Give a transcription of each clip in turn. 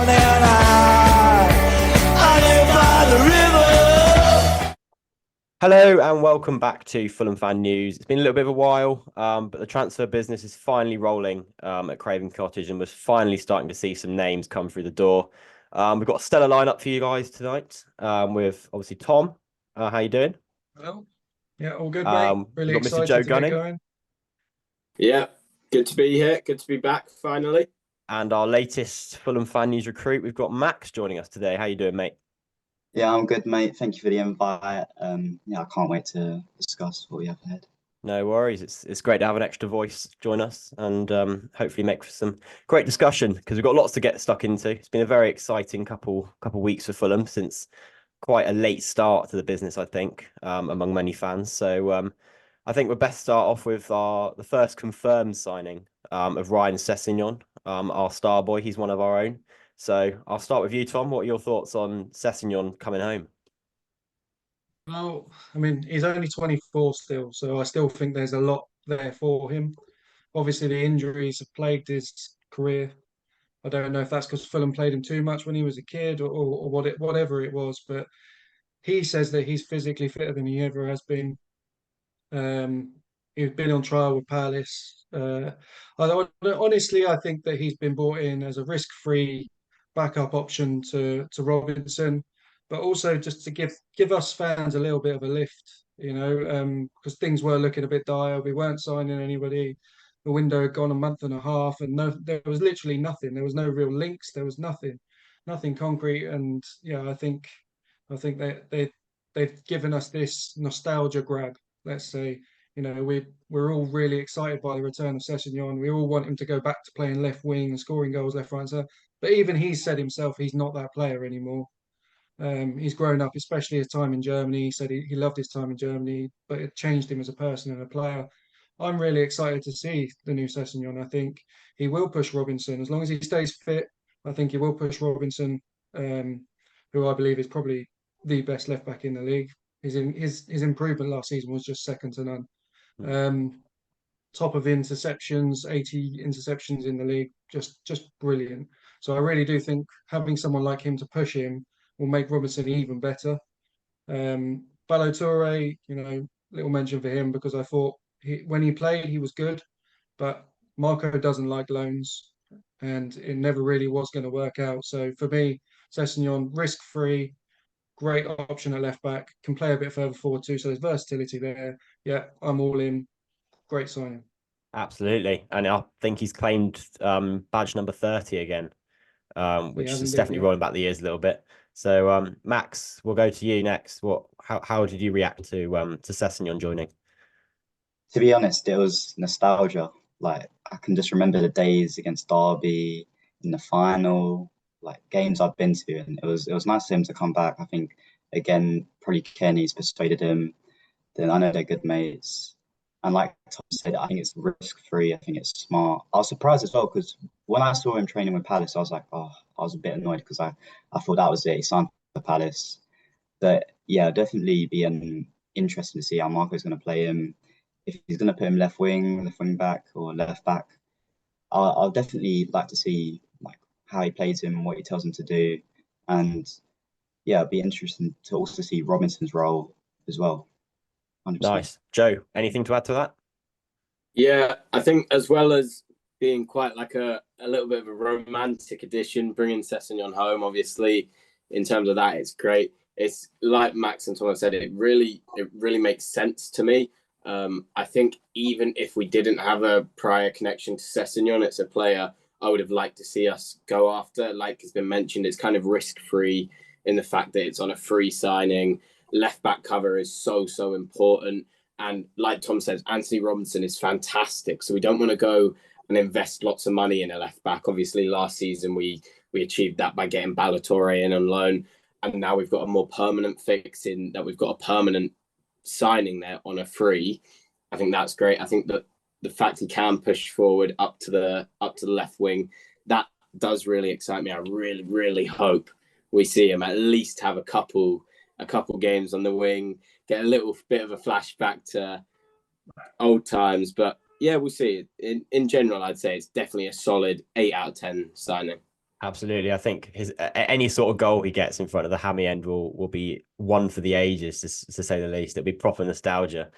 down and I live by the river. Hello and welcome back to Fulham Fan News. It's been a little bit of a while, but the transfer business is finally rolling at Craven Cottage, and we're finally starting to see some names come through the door. We've got a stellar lineup for you guys tonight, with obviously Tom. How you doing? Hello. Yeah, all good, mate. Really we've got Mr. excited Joe to Gunning. get going. Yeah, good to be here. Good to be back finally. And our latest Fulham Fan News recruit, we've got Max joining us today. How you doing, mate? Yeah, I'm good, mate. Thank you for the invite. Yeah, I can't wait to discuss what we have ahead. No worries. It's great to have an extra voice join us and hopefully make for some great discussion because we've got lots to get stuck into. It's been a very exciting couple weeks for Fulham since quite a late start to the business, I think, among many fans. So I think we're best start off with the first confirmed signing of Ryan Sessegnon, our star boy. He's one of our own. So I'll start with you, Tom. What are your thoughts on Sessegnon coming home? Well, I mean, he's only 24 still, so I still think there's a lot there for him. Obviously, the injuries have plagued his career. I don't know if that's because Fulham played him too much when he was a kid or whatever it was, but he says that he's physically fitter than he ever has been. He's been on trial with Palace. Honestly, I think that he's been brought in as a risk-free backup option to Robinson, but also just to give us fans a little bit of a lift, because things were looking a bit dire. We weren't signing anybody. The window had gone a month and a half, and there was literally nothing. There was no real links. There was nothing concrete. And yeah, I think they've given us this nostalgia grab. Let's say, we're all really excited by the return of Sessegnon. We all want him to go back to playing left wing and scoring goals left, right, and center. But even he said himself he's not that player anymore. He's grown up, especially his time in Germany. He said he loved his time in Germany, but it changed him as a person and a player. I'm really excited to see the new Sessegnon. I think he will push Robinson as long as he stays fit. I think he will push Robinson, who I believe is probably the best left back in the league. His improvement last season was just second to none. Top of interceptions, 80 interceptions in the league, just brilliant. So I really do think having someone like him to push him will make Robinson even better. Ballo-Touré, little mention for him because I thought when he played, he was good, but Marco doesn't like loans, and it never really was going to work out. So for me, Sessegnon, risk-free, great option at left back, can play a bit further forward too. So there's versatility there. Yeah, I'm all in. Great signing. Absolutely. And I think he's claimed badge number 30 again, which is definitely rolling back the years a little bit. So Max, we'll go to you next. How did you react to Sessegnon joining? To be honest, it was nostalgia. Like, I can just remember the days against Derby in the final, like games I've been to, and it was nice for him to come back. I think again, probably Kenny's persuaded him. Then I know they're good mates. And like Tom said, I think it's risk-free. I think it's smart. I was surprised as well because when I saw him training with Palace, I was like, oh, I was a bit annoyed because I thought that was it. He signed for Palace. But yeah, definitely be interesting to see how Marco's going to play him. If he's going to put him left wing back, or left back, I'll definitely like to see like how he plays him, what he tells him to do, and yeah, it'd be interesting to also see Robinson's role as well. 100%. Nice. Joe, anything to add to that? Yeah, I think as well as being quite like a little bit of a romantic addition, bringing Sessegnon home, obviously, in terms of that, it's great. It's like Max and Thomas said, it really makes sense to me. I think even if we didn't have a prior connection to Sessegnon, it's a player I would have liked to see us go after. Like has been mentioned, it's kind of risk-free in the fact that it's on a free signing. Left back cover is so important. And like Tom says, Anthony Robinson is fantastic. So we don't want to go and invest lots of money in a left back. Obviously, last season we achieved that by getting Ballo-Touré in on loan. And now we've got a more permanent fix in that we've got a permanent signing there on a free. I think that's great. I think that the fact he can push forward up to the left wing, that does really excite me. I really hope we see him at least have a couple games on the wing, get a little bit of a flashback to old times. But yeah, we'll see. In general, I'd say it's definitely a solid 8 out of 10 signing. Absolutely. I think his any sort of goal he gets in front of the hammy end will be one for the ages, to say the least. It'll be proper nostalgia.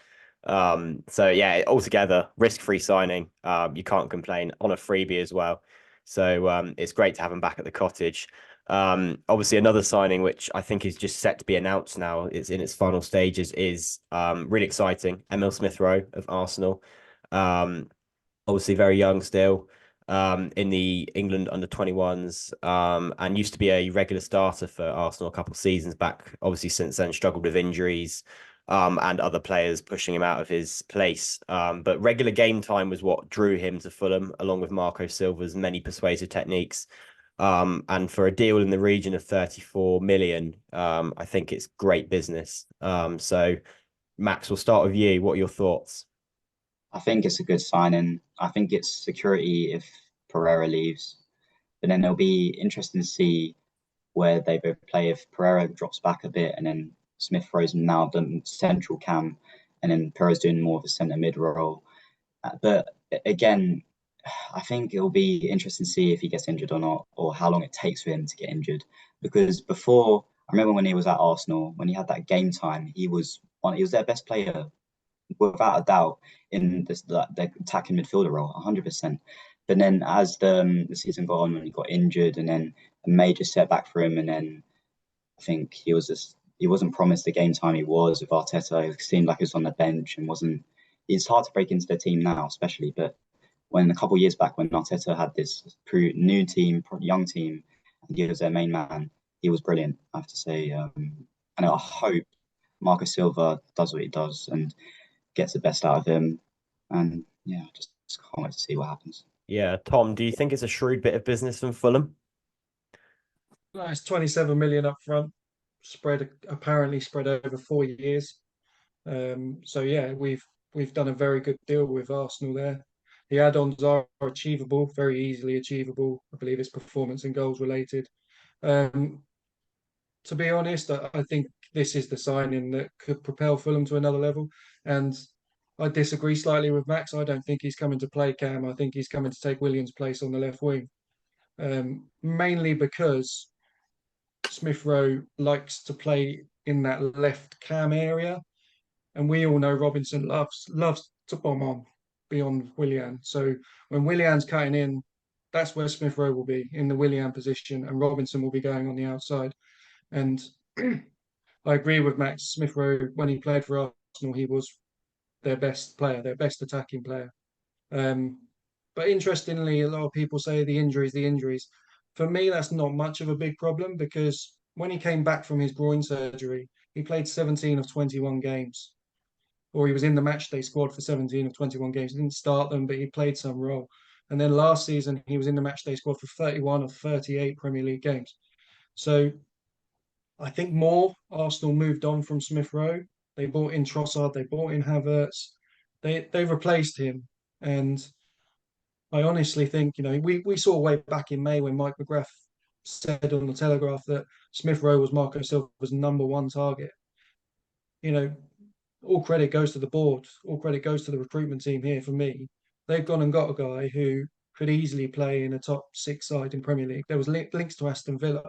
So yeah, altogether risk-free signing. You can't complain, on a freebie as well. So it's great to have him back at the cottage. Obviously another signing which I think is just set to be announced now. It's in its final stages. Is really exciting. Emile Smith Rowe of Arsenal. Obviously very young still. In the England under 21s, and used to be a regular starter for Arsenal a couple of seasons back. Obviously, since then, struggled with injuries, and other players pushing him out of his place. But regular game time was what drew him to Fulham, along with Marco Silva's many persuasive techniques. And for a deal in the region of 34 million, I think it's great business. So, Max, we'll start with you. What are your thoughts? I think it's a good signing. I think it's security if Pereira leaves. But then it'll be interesting to see where they both play if Pereira drops back a bit and then Smith Rowe's now the central cam and then Pereira's doing more of a centre mid role. But again, I think it'll be interesting to see if he gets injured or not, or how long it takes for him to get injured. Because before, I remember when he was at Arsenal, when he had that game time, he was their best player without a doubt in this the attacking midfielder role, 100%. But then as the season got on, when he got injured, and then a major setback for him, and then I think he wasn't promised the game time he was with Arteta. It seemed like he was on the bench and wasn't. It's hard to break into the team now, especially. But when a couple of years back, when Arteta had this new team, young team, and he was their main man, he was brilliant, I have to say. And I hope Marco Silva does what he does and gets the best out of him. And yeah, just can't wait to see what happens. Yeah, Tom, do you think it's a shrewd bit of business from Fulham? It's 27 million up front, apparently spread over 4 years. So yeah, we've done a very good deal with Arsenal there. The add-ons are achievable, very easily achievable. I believe it's performance and goals related. To be honest, I think this is the signing that could propel Fulham to another level. And I disagree slightly with Max. I don't think he's coming to play Cam. I think he's coming to take Williams' place on the left wing. Mainly because Smith Rowe likes to play in that left cam area, and we all know Robinson loves to bomb on beyond Willian. So when Willian's cutting in, that's where Smith Rowe will be in the Willian position, and Robinson will be going on the outside. And I agree with Max. Smith Rowe, when he played for Arsenal, he was their best player, their best attacking player. But interestingly, a lot of people say the injuries. For me, that's not much of a big problem because when he came back from his groin surgery, he played 17 of 21 games, or he was in the matchday squad for 17 of 21 games. He didn't start them, but he played some role. And then last season, he was in the matchday squad for 31 of 38 Premier League games. So I think Arsenal moved on from Smith Rowe. They bought in Trossard, they bought in Havertz, they replaced him. And I honestly think, we saw way back in May when Mike McGrath said on the Telegraph that Smith Rowe was Marco Silva's number one target. All credit goes to the board, all credit goes to the recruitment team here for me. They've gone and got a guy who could easily play in a top six side in Premier League. There was links to Aston Villa,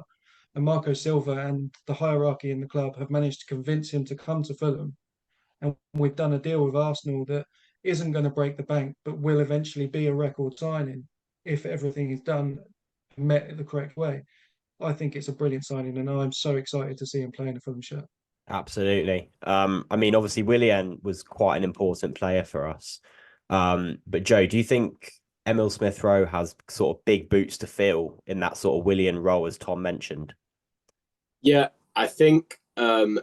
and Marco Silva and the hierarchy in the club have managed to convince him to come to Fulham. And we've done a deal with Arsenal that isn't going to break the bank, but will eventually be a record signing if everything is done and met the correct way. I think it's a brilliant signing, and I'm so excited to see him play in a Fulham shirt. Absolutely. I mean, obviously, Willian was quite an important player for us. But Joe, do you think Emile Smith Rowe has sort of big boots to fill in that sort of Willian role, as Tom mentioned? Yeah, I think no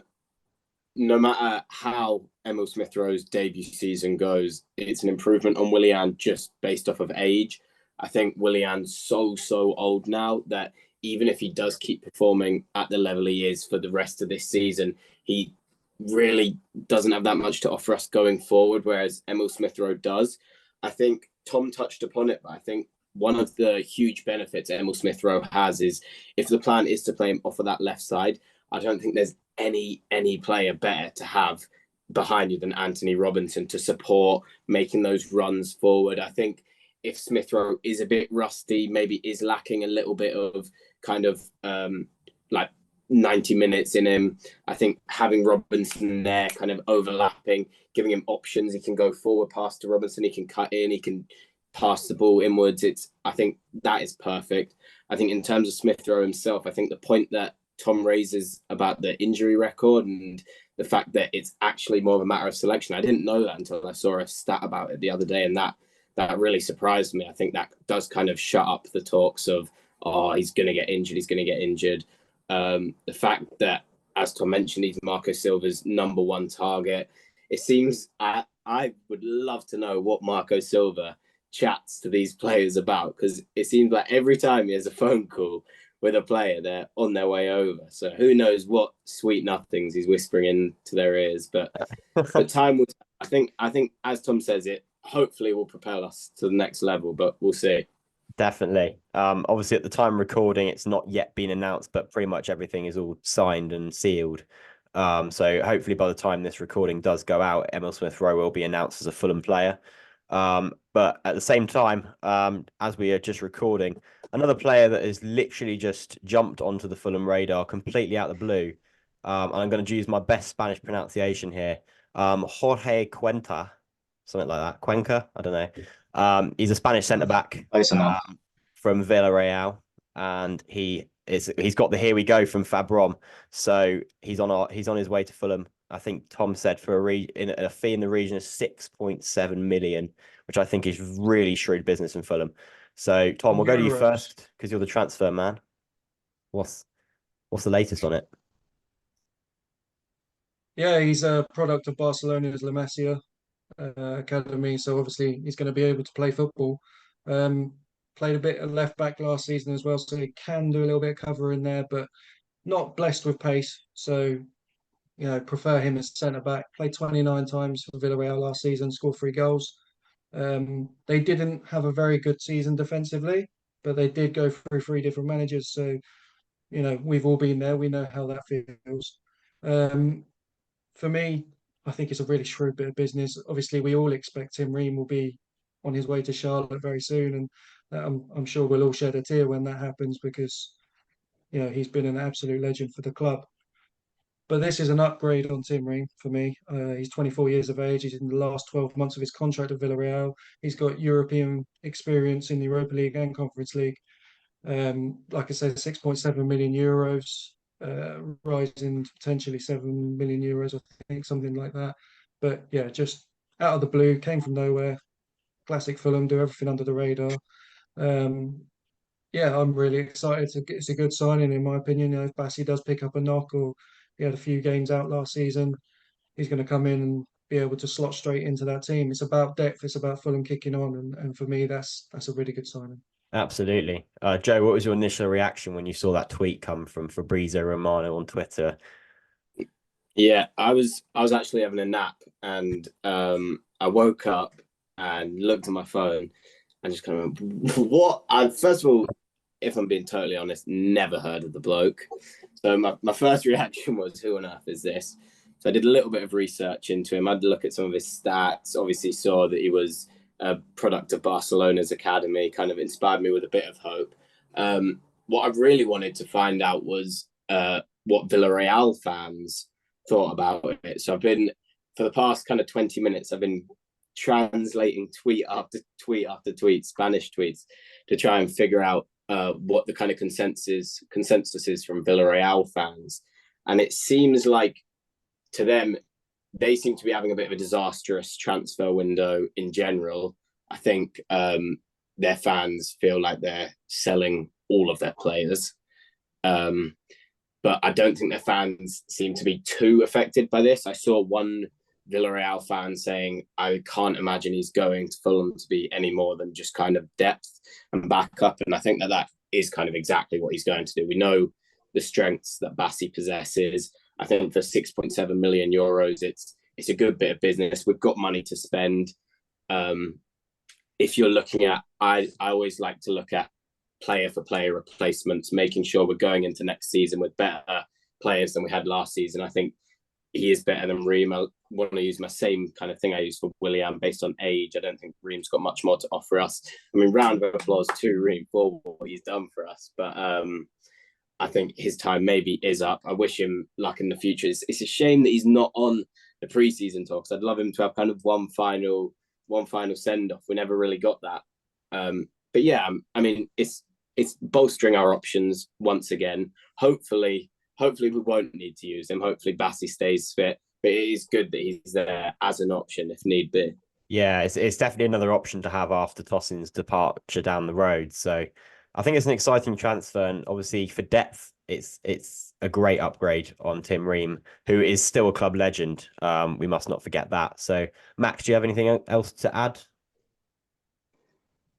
matter how Emile Smith Rowe's debut season goes, it's an improvement on Willian just based off of age. I think Willian's so old now that even if he does keep performing at the level he is for the rest of this season, he really doesn't have that much to offer us going forward, whereas Emile Smith Rowe does. I think Tom touched upon it, but I think one of the huge benefits Emile Smith Rowe has is if the plan is to play him off of that left side, I don't think there's any player better to have behind you than Anthony Robinson to support making those runs forward. I think if Smith Rowe is a bit rusty, maybe is lacking a little bit of kind of like 90 minutes in him. I think having Robinson there kind of overlapping, giving him options. He can go forward pass to Robinson, he can cut in, he can pass the ball inwards. I think that is perfect. I think in terms of Smith Rowe himself, I think the point that Tom raises about the injury record and the fact that it's actually more of a matter of selection. I didn't know that until I saw a stat about it the other day, and that really surprised me. I think that does kind of shut up the talks of, oh, he's going to get injured. The fact that, as Tom mentioned, he's Marco Silva's number one target. It seems I would love to know what Marco Silva chats to these players about, because it seems like every time he has a phone call with a player, they're on their way over. So who knows what sweet nothings he's whispering into their ears. But time will. I think as Tom says, it hopefully will propel us to the next level, but we'll see. Definitely. Obviously, at the time of recording, it's not yet been announced, but pretty much everything is all signed and sealed. So hopefully by the time this recording does go out, Emile Smith Rowe will be announced as a Fulham player. But at the same time, as we are just recording, another player that has literally just jumped onto the Fulham radar completely out of the blue. And I'm going to use my best Spanish pronunciation here. Jorge Cuenca, something like that. Cuenca, I don't know. He's a Spanish centre back from Villarreal, and he's got the here we go from Fabrom. So he's on his way to Fulham. I think Tom said for a fee in the region of 6.7 million, which I think is really shrewd business in Fulham. So Tom, we'll go to you first because you're the transfer man. What's the latest on it? Yeah, he's a product of Barcelona's La Masia academy, so obviously he's going to be able to play football. Played a bit of left back last season as well, so he can do a little bit of cover in there, but not blessed with pace. So, prefer him as centre back. Played 29 times for Villarreal last season, scored 3 goals. They didn't have a very good season defensively, but they did go through 3 different managers. So, we've all been there. We know how that feels. For me, I think it's a really shrewd bit of business. Obviously, we all expect Tim Ream will be on his way to Charlotte very soon, and I'm sure we'll all shed a tear when that happens because, he's been an absolute legend for the club. But this is an upgrade on Tim Ream for me. He's 24 years of age. He's in the last 12 months of his contract at Villarreal. He's got European experience in the Europa League and Conference League. Like I said, 6.7 million euros, rising to potentially 7 million euros, I think, something like that. But yeah, just out of the blue, came from nowhere. Classic Fulham, do everything under the radar. Yeah, I'm really excited. It's a good signing, in my opinion. If Bassi does pick up a knock or he had a few games out last season, he's going to come in and be able to slot straight into that team. It's about depth. It's about Fulham kicking on. And for me, that's a really good signing. Absolutely. Joe, what was your initial reaction when you saw that tweet come from Fabrizio Romano on Twitter? Yeah, I was actually having a nap, and I woke up and looked at my phone and just kind of what? First of all, if I'm being totally honest, never heard of the bloke. So my first reaction was, who on earth is this? So I did a little bit of research into him. I had to look at some of his stats. Obviously saw that he was a product of Barcelona's academy, kind of inspired me with a bit of hope. What I really wanted to find out was what Villarreal fans thought about it. So I've been, for the past kind of 20 minutes, I've been translating tweet after tweet after tweet, Spanish tweets, to try and figure out what the kind of consensus is from Villarreal fans. And it seems like to them, they seem to be having a bit of a disastrous transfer window in general. I think their fans feel like they're selling all of their players. But I don't think their fans seem to be too affected by this. I saw one Villarreal fan saying, I can't imagine he's going to Fulham to be any more than just kind of depth and backup. And I think that is kind of exactly what he's going to do. We know the strengths that Bassi possesses. I think for 6.7 million euros, it's a good bit of business. We've got money to spend. If you're looking at, I always like to look at player for player replacements, making sure we're going into next season with better players than we had last season. I think he is better than Ream. I want to use my same kind of thing I use for Willian based on age. I don't think Ream's got much more to offer us. I mean, round of applause to Ream for what he's done for us, but I think his time maybe is up. I wish him luck in the future. It's a shame that he's not on the preseason talks. I'd love him to have kind of one final send off. We never really got that. But yeah, I mean, it's bolstering our options once again. Hopefully we won't need to use him. Hopefully Bassi stays fit. But it is good that he's there as an option if need be. Yeah, it's definitely another option to have after Tossin's departure down the road. So I think it's an exciting transfer, and obviously for depth, it's a great upgrade on Tim Ream, who is still a club legend. We must not forget that. So Max, do you have anything else to add?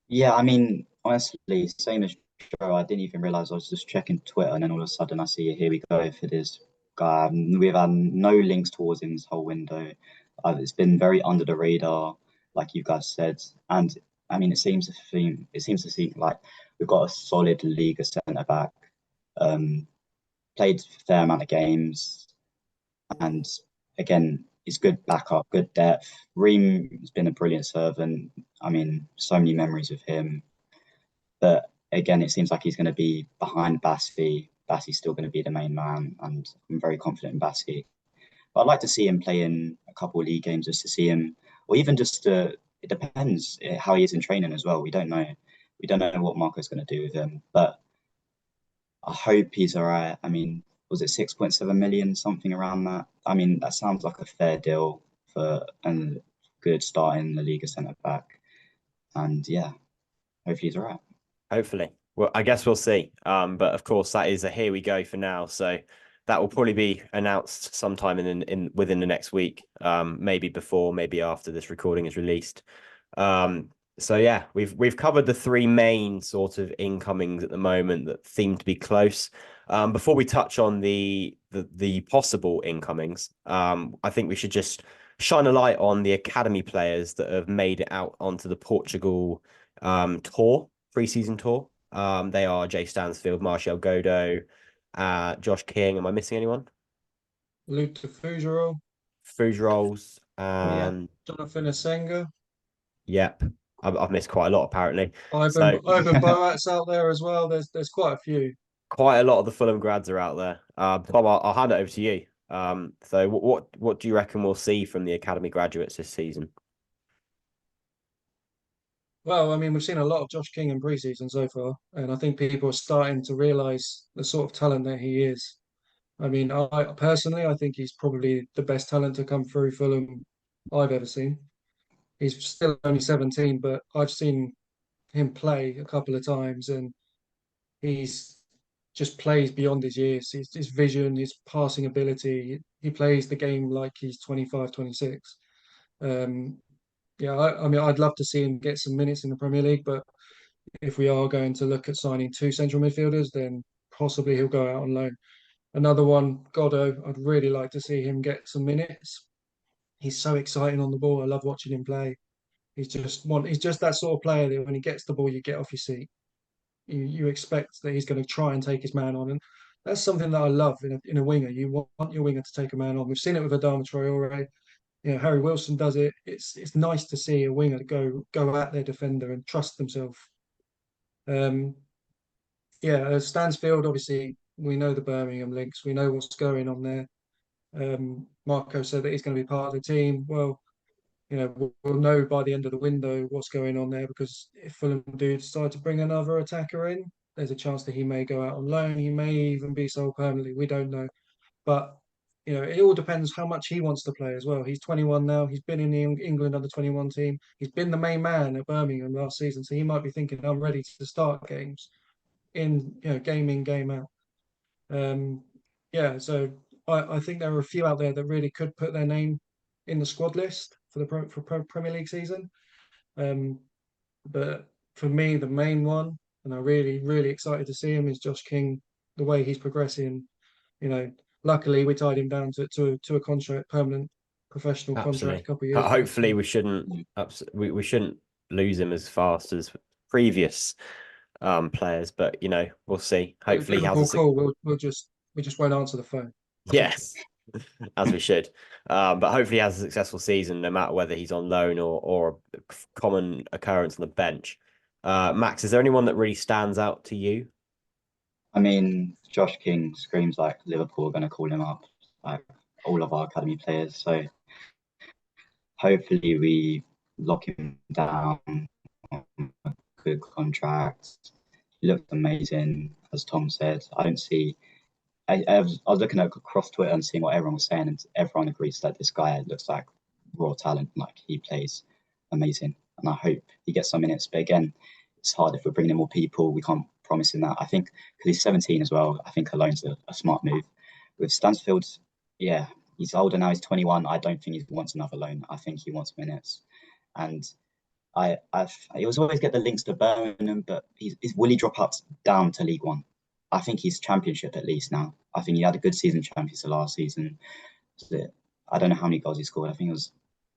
Yeah, I mean, honestly, same as Joe, I didn't even realize I was just checking Twitter, and then all of a sudden I see here we go for this guy. We've had no links towards him this whole window. It's been very under the radar, like you guys said, and I mean, it seems to seem like we've got a solid Liga centre back. Played a fair amount of games, and again, it's good backup, good depth. Ream has been a brilliant servant. I mean, so many memories of him. But again, it seems like he's going to be behind Bassi. Bassi's still going to be the main man, and I'm very confident in Bassi. But I'd like to see him play in a couple of league games just to see him, or even just to. It depends how he is in training as well. We don't know. We don't know what Marco's going to do with him, but I hope he's all right. I mean, was it 6.7 million, something around that? I mean, that sounds like a fair deal for a good start in the Liga centre back. And yeah, hopefully he's all right. Hopefully. Well, I guess we'll see. But of course, that is a here we go for now. So that will probably be announced sometime in within the next week. Maybe before, maybe after this recording is released. So yeah, we've covered the three main sort of incomings at the moment that seem to be close. Before we touch on the possible incomings, I think we should just shine a light on the academy players that have made it out onto the Portugal preseason tour. They are Jay Stansfield, Martial Godo, Josh King. Am I missing anyone? Luke Fugero, Fougerolles and Jonathan Asenga. Yep. I've missed quite a lot apparently. Ivan Boat's out there as well. There's quite a few. Quite a lot of the Fulham grads are out there. Bob, I'll hand it over to you. So what do you reckon we'll see from the academy graduates this season? Well, I mean, we've seen a lot of Josh King in pre-season so far, and I think people are starting to realise the sort of talent that he is. I mean, I personally, I think he's probably the best talent to come through Fulham I've ever seen. He's still only 17, but I've seen him play a couple of times, and he's just plays beyond his years. His vision, his passing ability, he plays the game like he's 25, 26. Yeah, I mean, I'd love to see him get some minutes in the Premier League, but if we are going to look at signing two central midfielders, then possibly he'll go out on loan. Another one, Goddo, I'd really like to see him get some minutes. He's so exciting on the ball. I love watching him play. He's just that sort of player that when he gets the ball, you get off your seat. You expect that he's going to try and take his man on, and that's something that I love in a winger. You want your winger to take a man on. We've seen it with Adama Traore. You know, Harry Wilson does it. It's nice to see a winger go at their defender and trust themselves. Stansfield, obviously, we know the Birmingham links. We know what's going on there. Marco said that he's going to be part of the team. Well, you know, we'll know by the end of the window what's going on there, because if Fulham do decide to bring another attacker in, there's a chance that he may go out on loan. He may even be sold permanently. We don't know. But, you know, it all depends how much he wants to play as well. He's 21 now. He's been in the England under-21 team. He's been the main man at Birmingham last season. So he might be thinking, I'm ready to start games game in, game out. So I think there are a few out there that really could put their name in the squad list for the Premier League season. But for me, the main one, and I'm really, really excited to see him, is Josh King. The way he's progressing, you know, luckily we tied him down to a contract, permanent professional contract a couple of years ago. Hopefully we shouldn't lose him as fast as previous players, but you know, we'll see. Hopefully he has we just won't answer the phone. Yes. as we should. But hopefully he has a successful season, no matter whether he's on loan or a common occurrence on the bench. Max, is there anyone that really stands out to you? I mean, Josh King screams like Liverpool are going to call him up, like all of our academy players. So hopefully we lock him down on a good contract. He looked amazing, as Tom said. I don't see. I was looking across Twitter and seeing what everyone was saying, and everyone agrees that this guy looks like raw talent. Like he plays amazing, and I hope he gets some minutes. But again, it's hard if we're bringing in more people. We can't promise him that. I think because he's 17 as well. I think a loan's a smart move. With Stansfield, yeah, he's older now. He's 21. I don't think he wants another loan. I think he wants minutes, and he was always get the links to Birmingham, but will he drop out down to League One? I think he's Championship at least now. I think he had a good season Championship last season. I don't know how many goals he scored. I think it was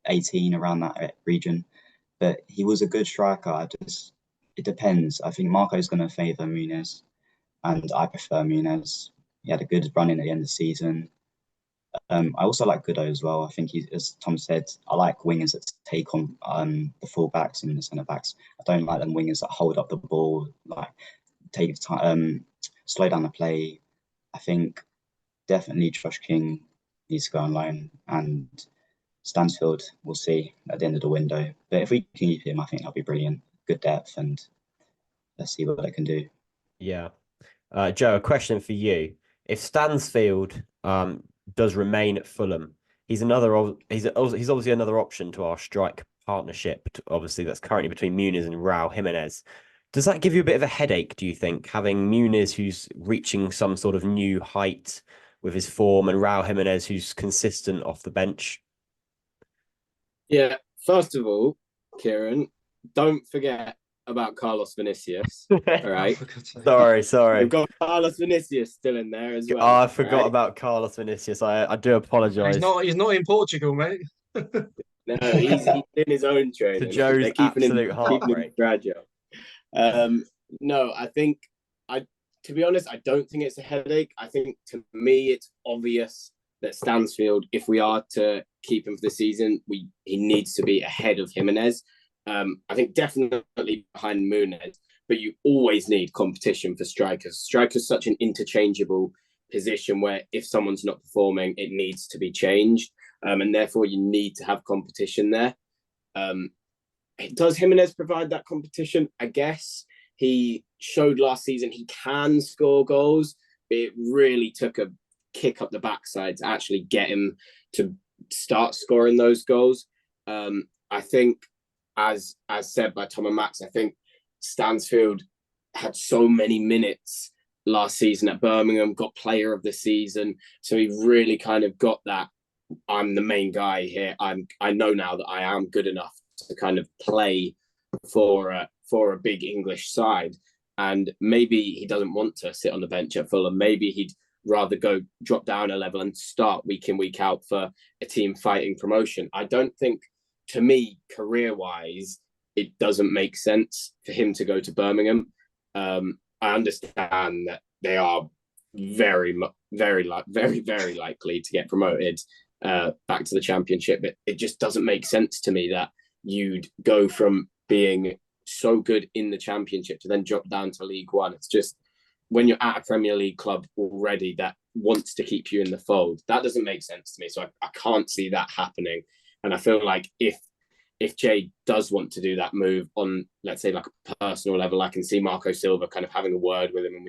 18 around that region, but he was a good striker. It depends. I think Marco's going to favour Muniz, and I prefer Muniz. He had a good run in at the end of the season. I also like Goodo as well. I think as Tom said, I like wingers that take on the full backs and the centre backs. I don't like them wingers that hold up the ball, like take time, slow down the play. I think definitely Josh King needs to go on loan, and Stansfield we'll see at the end of the window. But if we can keep him, I think that'll be brilliant. Good depth, and let's see what they can do. Yeah. Joe, a question for you. If Stansfield does remain at Fulham, he's obviously another option to our strike partnership, obviously that's currently between Muniz and Raul Jimenez. Does that give you a bit of a headache, do you think, having Muniz who's reaching some sort of new height with his form and Raul Jimenez who's consistent off the bench? Yeah, first of all, Kieran, don't forget about Carlos Vinicius. All right. Sorry. We've got Carlos Vinicius still in there as well. Oh, I forgot about Carlos Vinicius. I do apologise. He's not in Portugal, mate. No, he's in his own training. To Joe's absolute heartbreak. Fragile. No, I think to be honest, I don't think it's a headache. I think to me it's obvious that Stansfield, if we are to keep him for the season, he needs to be ahead of Jimenez. I think definitely behind Muniz, but you always need competition for strikers. Strikers such an interchangeable position where if someone's not performing, it needs to be changed, and therefore you need to have competition there. Does Jimenez provide that competition? I guess he showed last season he can score goals, but it really took a kick up the backside to actually get him to start scoring those goals. I think, as said by Tom and Max, I think Stansfield had so many minutes last season at Birmingham, got player of the season. So he really kind of got that, I'm the main guy here. I know now that I am good enough to kind of play for a big English side. And maybe he doesn't want to sit on the bench at Fulham. Maybe he'd rather go drop down a level and start week in, week out for a team fighting promotion. I don't think, to me, career-wise, it doesn't make sense for him to go to Birmingham. I understand that they are very, very likely to get promoted back to the Championship, but it just doesn't make sense to me that you'd go from being so good in the Championship to then drop down to League One. It's just, when you're at a Premier League club already that wants to keep you in the fold, that doesn't make sense to me. So I can't see that happening. And I feel like if Jay does want to do that move on, let's say, like a personal level, I can see Marco Silva kind of having a word with him. And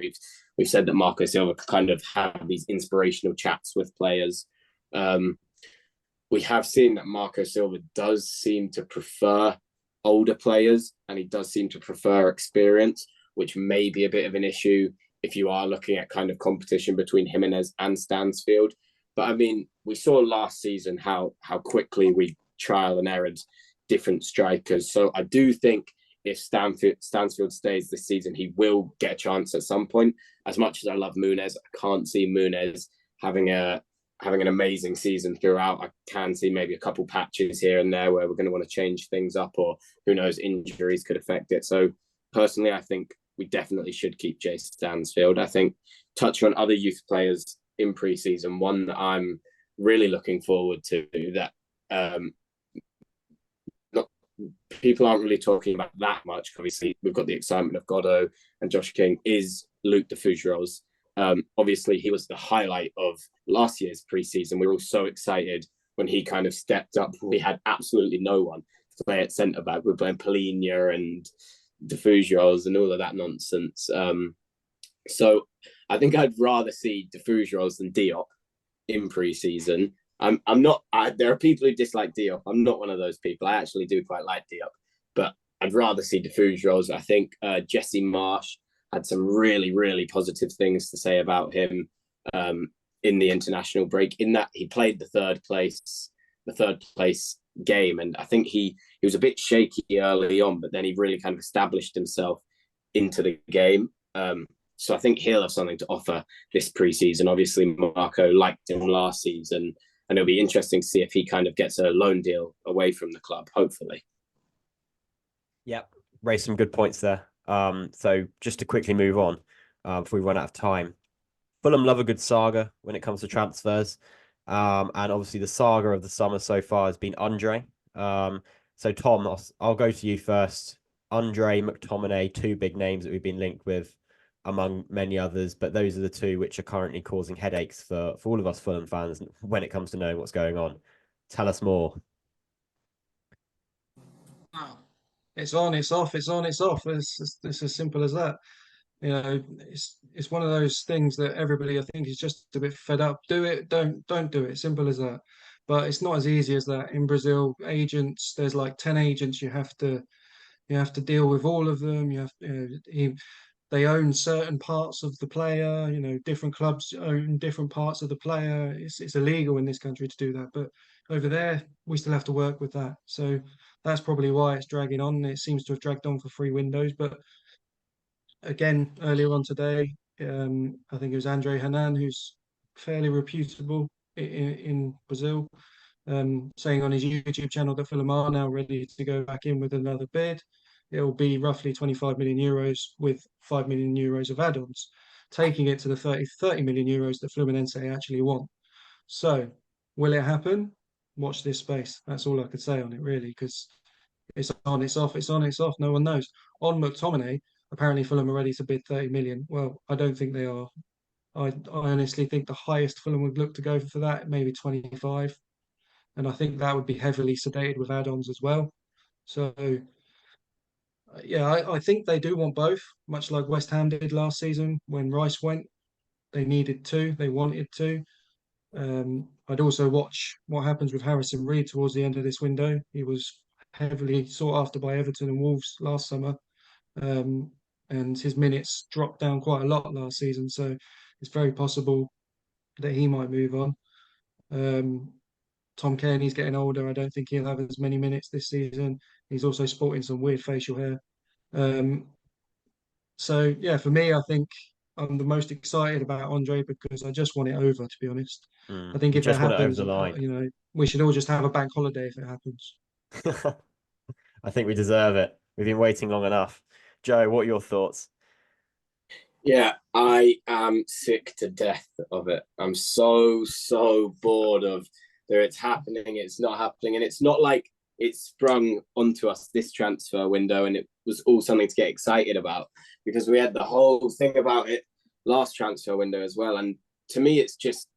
we've said that Marco Silva kind of have these inspirational chats with players. We have seen that Marco Silva does seem to prefer older players, and he does seem to prefer experience, which may be a bit of an issue if you are looking at kind of competition between Jimenez and Stansfield. But I mean, we saw last season how quickly we trial and errored different strikers. So I do think if Stansfield stays this season, he will get a chance at some point. As much as I love Muniz, I can't see Muniz having an amazing season throughout. I can see maybe a couple patches here and there where we're going to want to change things up, or who knows, injuries could affect it. So personally, I think we definitely should keep Jay Stansfield. I think touching on other youth players in pre-season, one that I'm really looking forward to that. Not people aren't really talking about that much. Obviously, we've got the excitement of Godot and Josh King. Is Luc de Fougeros. Obviously, he was the highlight of last year's preseason. We were all so excited when he kind of stepped up. We had absolutely no one to play at centre back. We were playing Polinia and de Fougeros and all of that nonsense. So I think I'd rather see de Fougeros than Diop in preseason. I'm not. There are people who dislike Diop. I'm not one of those people. I actually do quite like Diop, but I'd rather see de Fougeros. I think Jesse Marsh had some really, really positive things to say about him in the international break, in that he played the third place game. And I think he was a bit shaky early on, but then he really kind of established himself into the game. So I think he'll have something to offer this preseason. Obviously, Marco liked him last season, and it'll be interesting to see if he kind of gets a loan deal away from the club, hopefully. Yep, raised some good points there. So just to quickly move on before we run out of time, Fulham love a good saga when it comes to transfers. And obviously the saga of the summer so far has been Andre. So Tom, I'll go to you first. Andre, McTominay, two big names that we've been linked with among many others, but those are the two which are currently causing headaches for all of us Fulham fans when it comes to knowing what's going on. Tell us more. It's on, it's off, it's on, it's off. It's as simple as that. You know, it's one of those things that everybody, I think, is just a bit fed up. Do it, don't do it. Simple as that. But it's not as easy as that. In Brazil, agents, there's like 10 agents. You have to deal with all of them. They own certain parts of the player. You know, different clubs own different parts of the player. It's illegal in this country to do that, but over there we still have to work with that. So that's probably why it's dragging on. It seems to have dragged on for 3 windows. But again, earlier on today, I think it was Andre Hernan, who's fairly reputable in Brazil, saying on his YouTube channel that Fulham are now ready to go back in with another bid. It will be roughly 25 million euros with 5 million euros of add-ons, taking it to the 30 million euros that Fluminense actually want. So, will it happen? Watch this space. That's all I could say on it, really, because it's on, it's off, it's on, it's off. No one knows. On McTominay, apparently Fulham are ready to bid 30 million. Well, I don't think they are. I honestly think the highest Fulham would look to go for that, maybe 25. And I think that would be heavily sedated with add-ons as well. So, yeah, I think they do want both, much like West Ham did last season when Rice went. They needed to, they wanted to. I'd also watch what happens with Harrison Reed towards the end of this window. He was heavily sought after by Everton and Wolves last summer. And his minutes dropped down quite a lot last season. So it's very possible that he might move on. Tom Cairney's getting older. I don't think he'll have as many minutes this season. He's also sporting some weird facial hair. So yeah, for me, I think I'm the most excited about Andre because I just want it over, to be honest. I think if it happens, we should all just have a bank holiday if it happens. I think we deserve it. We've been waiting long enough. Joe, what are your thoughts? Yeah, I am sick to death of it. I'm so bored of that it's happening, it's not happening. And it's not like it sprung onto us this transfer window and it was all something to get excited about, because we had the whole thing about it last transfer window as well. And to me, it's just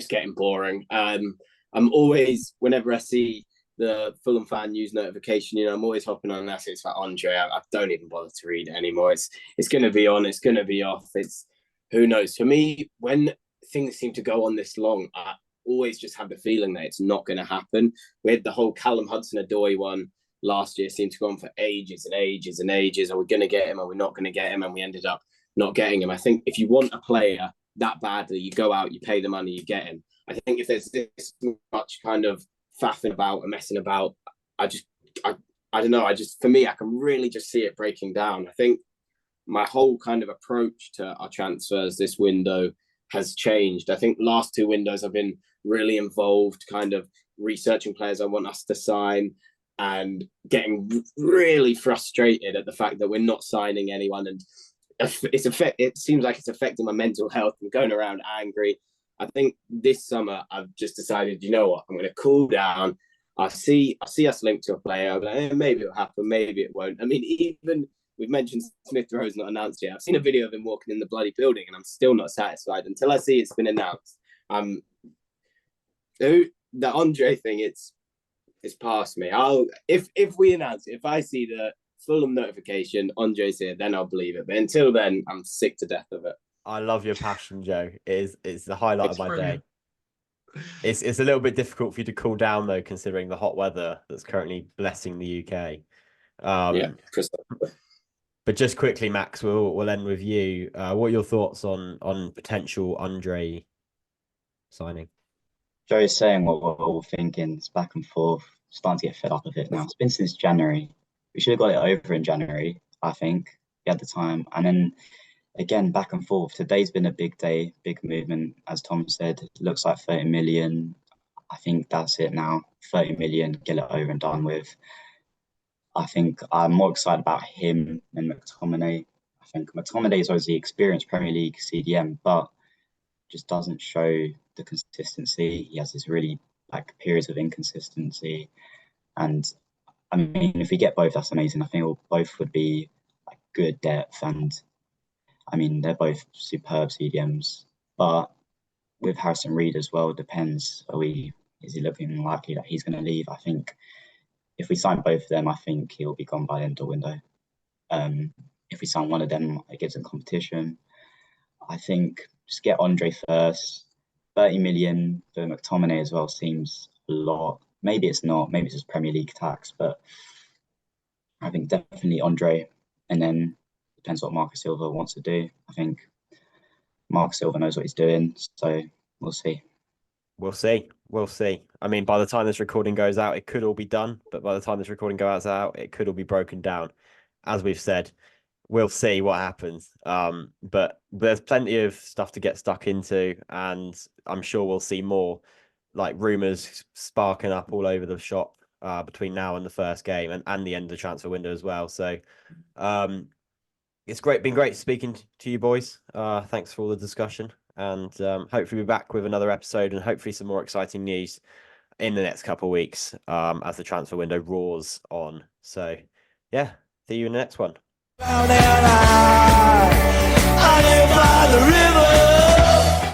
getting boring. I'm always, whenever I see the Fulham fan news notification, I'm always hopping on that. It's like Andre. I don't even bother to read it anymore. It's going to be on. It's going to be off. It's who knows. For me, when things seem to go on this long, I always just have the feeling that it's not going to happen. We had the whole Callum Hudson-Odoi one last year. Seemed to go on for ages and ages and ages. Are we going to get him? Are we not going to get him? And we ended up not getting him. I think if you want a player that badly, you go out, you pay the money, you get him. I think if there's this much kind of faffing about and messing about, I don't know. For me, I can really just see it breaking down. I think my whole kind of approach to our transfers this window has changed. I think last 2 windows I've been really involved, kind of researching players I want us to sign and getting really frustrated at the fact that we're not signing anyone. And it seems like it's affecting my mental health. I'm going around angry. I think this summer I've just decided, you know what, I'm going to cool down. I see us linked to a player. I'm like, maybe it'll happen, maybe it won't. I mean, even we've mentioned Smith Rowe's not announced yet. I've seen a video of him walking in the bloody building, and I'm still not satisfied until I see it's been announced. The Andre thing, it's past me. If we announce it, if I see the Fulham notification, Andre's here, then I'll believe it. But until then, I'm sick to death of it. I love your passion, Joe. It's the highlight It's of my brilliant. day. It's a little bit difficult for you to cool down though, considering the hot weather that's currently blessing the UK. Yeah, precisely. But just quickly, Max, we'll end with you. What are your thoughts on potential Andre signing? Joe's saying what we're all thinking. It's back and forth. Starting to get fed up of it now. It's been since January. We should have got it over in January, I think. We had the time. And then again, back and forth. Today's been a big day, big movement. As Tom said, it looks like 30 million. I think that's it now. 30 million, get it over and done with. I think I'm more excited about him than McTominay. I think McTominay is obviously experienced Premier League CDM, but just doesn't show the consistency. He has this really like periods of inconsistency. And I mean, if we get both, that's amazing. I think both would be like good depth, and I mean, they're both superb CDMs. But with Harrison Reed as well, depends. Is he looking likely that he's going to leave? I think if we sign both of them, I think he'll be gone by the end of the window. If we sign one of them, it gives them competition. I think just get Andre first. 30 million for McTominay as well seems a lot. Maybe it's not. Maybe it's just Premier League tax, but I think definitely Andre. And then depends what Marco Silva wants to do. I think Marco Silva knows what he's doing, so we'll see. We'll see. I mean, by the time this recording goes out, it could all be done. But by the time this recording goes out, it could all be broken down. As we've said, we'll see what happens. But there's plenty of stuff to get stuck into, and I'm sure we'll see more like rumors sparking up all over the shop between now and the first game and the end of the transfer window as well. So it's been great speaking to you boys. Thanks for all the discussion, and hopefully we'll be back with another episode and hopefully some more exciting news in the next couple of weeks as the transfer window roars on. So yeah, see you in the next one. Down and I live by the river.